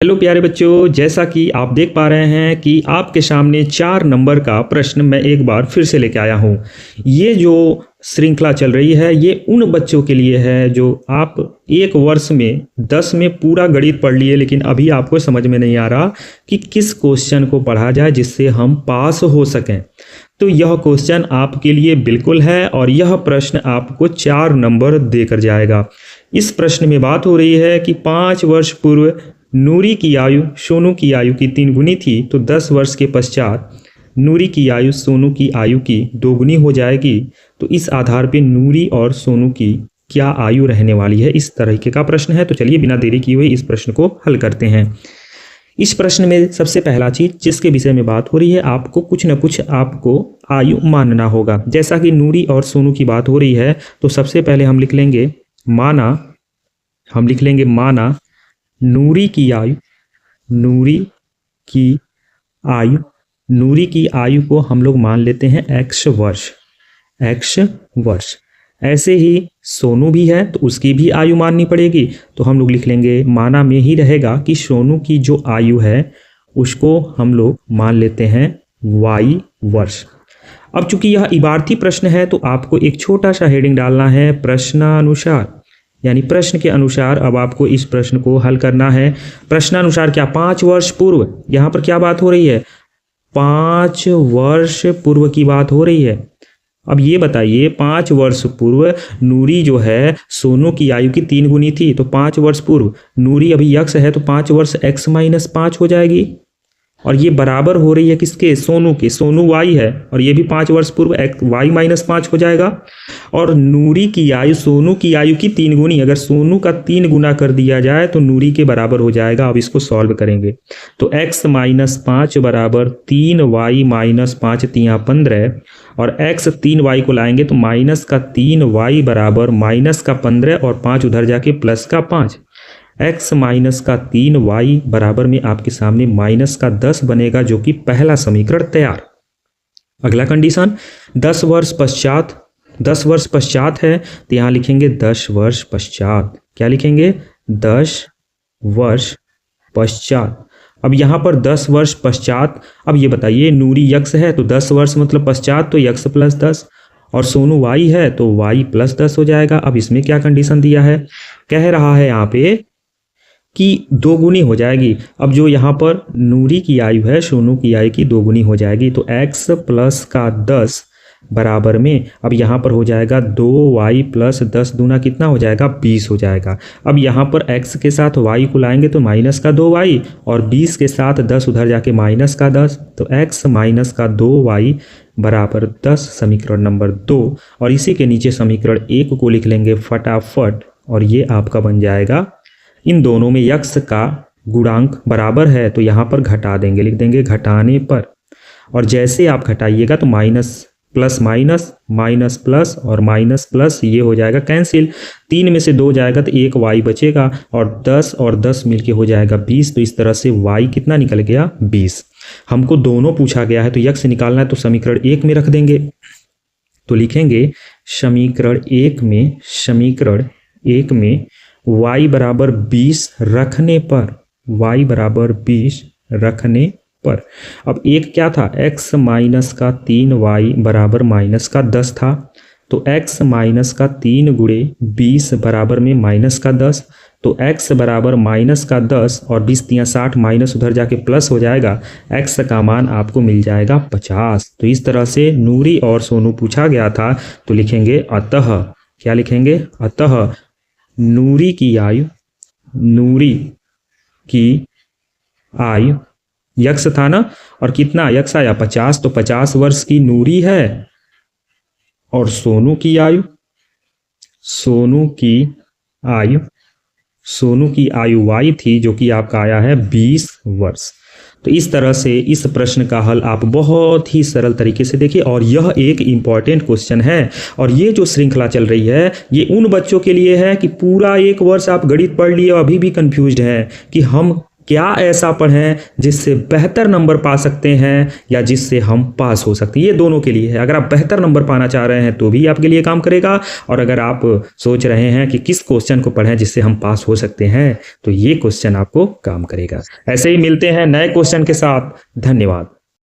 Hello प्यारे बच्चों, जैसा कि आप देख पा रहे हैं कि आपके सामने 4 नंबर का प्रश्न मैं एक बार फिर से लेके आया हूं। ये जो श्रृंखला चल रही है ये उन बच्चों के लिए है जो आप एक वर्ष में 10 में पूरा गणित पढ़ लिए, लेकिन अभी आपको समझ में नहीं आ रहा कि किस क्वेश्चन को पढ़ा जाए जिससे हम पास हो सकें। तो यह क्वेश्चन आपके लिए बिल्कुल है और यह प्रश्न आपको 4 नंबर देकर जाएगा। इस प्रश्न में बात हो रही है कि 5 वर्ष पूर्व नूरी की आयु सोनू की आयु की 3 गुनी थी, तो 10 वर्ष के पश्चात नूरी की आयु सोनू की आयु की 2 गुनी हो जाएगी। तो इस आधार पे नूरी और सोनू की क्या आयु रहने वाली है, इस तरीके का प्रश्न है। तो चलिए बिना देरी किए हुए इस प्रश्न को हल करते हैं। इस प्रश्न में सबसे पहला चीज जिसके विषय में बात हो रही है, आपको कुछ न कुछ आपको आयु मानना होगा। जैसा कि नूरी और सोनू की बात हो रही है, तो सबसे पहले हम लिख लेंगे माना नूरी की आयु को हम लोग मान लेते हैं x वर्ष। ऐसे ही सोनू भी है तो उसकी भी आयु माननी पड़ेगी, तो हम लोग लिख लेंगे माना में ही रहेगा कि सोनू की जो आयु है उसको हम लोग मान लेते हैं y वर्ष। अब चूंकि यह इबारती प्रश्न है तो आपको एक छोटा सा हेडिंग डालना है प्रश्नानुसार, यानी प्रश्न के अनुसार अब आपको इस प्रश्न को हल करना है। प्रश्नानुसार क्या, 5 वर्ष पूर्व, यहाँ पर क्या बात हो रही है, 5 वर्ष पूर्व की बात हो रही है। अब ये बताइए 5 वर्ष पूर्व नूरी जो है सोनू की आयु की 3 गुनी थी, तो 5 वर्ष पूर्व नूरी अभी यक्ष है तो 5 वर्ष x-5 हो जाएगी, और ये बराबर हो रही है किसके, सोनू के। सोनू y है और ये भी 5 वर्ष पूर्व y-5 हो जाएगा। और नूरी की आयु सोनू की आयु की 3 गुनी, अगर सोनू का 3 गुना कर दिया जाए तो नूरी के बराबर हो जाएगा। अब इसको सॉल्व करेंगे तो x-5 बराबर 3y-5 3 15, और x 3y को लाएंगे तो माइनस का 3y बराबर माइनस का 15 और 5 उधर जाके प्लस का 5। x माइनस का 3y बराबर में आपके सामने माइनस का 10 बनेगा, जो कि पहला समीकरण तैयार। अगला कंडीशन 10 वर्ष पश्चात है, तो यहाँ लिखेंगे 10 वर्ष पश्चात। क्या लिखेंगे, 10 वर्ष पश्चात। अब यहाँ पर 10 वर्ष पश्चात, अब ये बताइए नूरी यक्ष है तो 10 वर्ष मतलब पश्चात, तो यक्ष प्लस 10, और सोनू y है तो y प्लस 10 हो जाएगा। अब इसमें क्या कंडीशन दिया है, कह रहा है यहाँ पे कि 2 गुनी हो जाएगी। अब जो यहाँ पर नूरी की आयु है सोनू की आयु की 2 गुनी हो जाएगी, तो x प्लस का 10 बराबर में अब यहाँ पर हो जाएगा 2y प्लस 10 दूना कितना हो जाएगा, 20 हो जाएगा। अब यहाँ पर x के साथ y को लाएंगे तो माइनस का 2y, और 20 के साथ 10 उधर जाके माइनस का 10, तो x माइनस का 2y बराबर 10, समीकरण नंबर 2। और इसी के नीचे समीकरण 1 को लिख लेंगे फटाफट, और ये आपका बन जाएगा, इन दोनों में यक्ष का गुणांक बराबर है तो यहाँ पर घटा देंगे, लिख देंगे घटाने पर। और जैसे आप घटाइएगा तो minus plus minus, minus plus और माइनस प्लस, ये हो जाएगा कैंसिल। 3 में से 2 जाएगा तो 1 y बचेगा, और 10 और 10 मिलके हो जाएगा 20। तो इस तरह से y कितना निकल गया, 20। हमको दोनों पूछा गया है तो यक्ष निकालना है, तो समीकरण 1 में रख देंगे। तो लिखेंगे समीकरण 1 में y बराबर 20 रखने पर, अब एक क्या था, x माइनस का 3y बराबर माइनस का 10 था, तो x माइनस का 3 गुणे 20 बराबर में माइनस का 10, तो x बराबर माइनस का 10 और 20 3 60, माइनस उधर जाके प्लस हो जाएगा, x का मान आपको मिल जाएगा 50। तो इस तरह से नूरी और सोनू पूछा गया था, तो लिखेंगे अतः, क्या लिखेंगे, अतः नूरी की आयु यक्ष था ना, और कितना यक्ष आया 50, तो 50 वर्ष की नूरी है, और सोनू की आयु y थी, जो कि आपका आया है 20 वर्ष। तो इस तरह से इस प्रश्न का हल आप बहुत ही सरल तरीके से देखिए, और यह एक इम्पॉर्टेंट क्वेश्चन है। और ये जो श्रृंखला चल रही है ये उन बच्चों के लिए है कि पूरा 1 वर्ष आप गणित पढ़ लिए अभी भी कंफ्यूज्ड हैं कि हम क्या ऐसा पढ़ें जिससे बेहतर नंबर पा सकते हैं या जिससे हम पास हो सकते हैं। ये दोनों के लिए है। अगर आप बेहतर नंबर पाना चाह रहे हैं तो भी आपके लिए काम करेगा, और अगर आप सोच रहे हैं कि किस क्वेश्चन को पढ़ें जिससे हम पास हो सकते हैं तो ये क्वेश्चन आपको काम करेगा। ऐसे ही मिलते हैं नए क्वेश्चन के साथ। धन्यवाद।